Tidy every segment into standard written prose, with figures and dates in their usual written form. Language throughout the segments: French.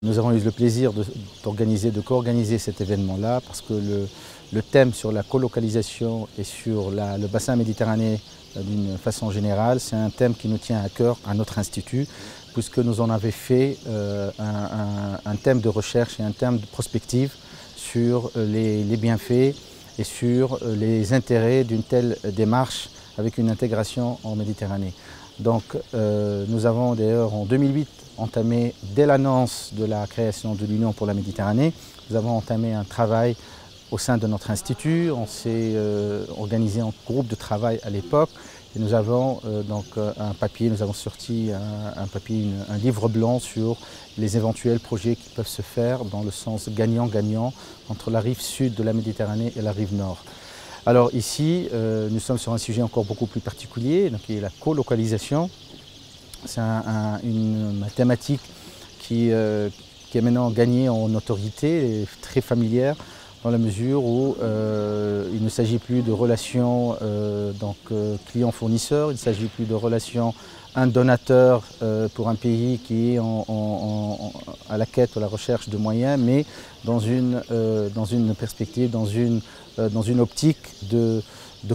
Nous avons eu le plaisir de co-organiser cet événement-là parce que le thème sur la colocalisation et sur le bassin méditerranéen d'une façon générale, c'est un thème qui nous tient à cœur à notre institut, puisque nous en avons fait un thème de recherche et un thème de prospective sur les bienfaits et sur les intérêts d'une telle démarche avec une intégration en Méditerranée. Donc nous avons d'ailleurs en 2008 entamé, dès l'annonce de la création de l'Union pour la Méditerranée, nous avons entamé un travail au sein de notre institut. On s'est organisé en groupe de travail à l'époque et nous avons donc un papier, nous avons sorti un livre blanc sur les éventuels projets qui peuvent se faire dans le sens gagnant-gagnant entre la rive sud de la Méditerranée et la rive nord. Alors ici, nous sommes sur un sujet encore beaucoup plus particulier, donc qui est la colocalisation. C'est une thématique qui est maintenant gagnée en notoriété, et très familière, dans la mesure où il ne s'agit plus de relations client-fournisseur, il ne s'agit plus de relations un donateur pour un pays qui est à la quête ou à la recherche de moyens, mais dans une perspective, dans une optique de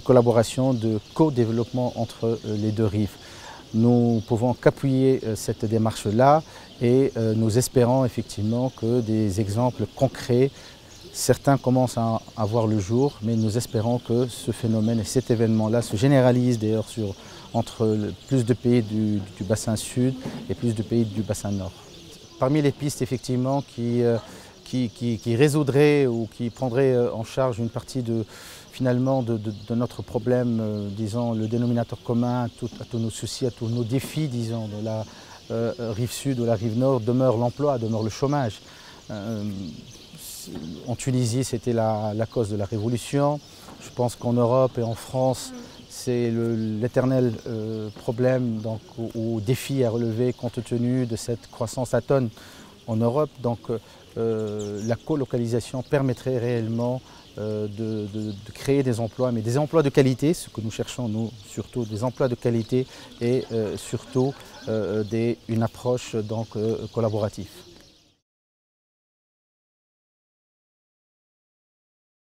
collaboration, de co-développement entre les deux rives. Nous pouvons qu'appuyer cette démarche-là et nous espérons effectivement que des exemples concrets, certains commencent à voir le jour, mais nous espérons que ce phénomène et cet événement-là se généralise d'ailleurs entre plus de pays du bassin sud et plus de pays du bassin nord. Parmi les pistes effectivement qui résoudraient ou qui prendraient en charge une partie de notre problème, disons le dénominateur commun à tous nos soucis, à tous nos défis, disons, de la rive sud ou la rive nord, demeure l'emploi, demeure le chômage. En Tunisie, c'était la cause de la révolution. Je pense qu'en Europe et en France, c'est l'éternel problème ou défi à relever compte tenu de cette croissance atone en Europe. Donc la colocalisation permettrait réellement de créer des emplois, mais des emplois de qualité, ce que nous cherchons nous surtout, des emplois de qualité et surtout une approche collaborative.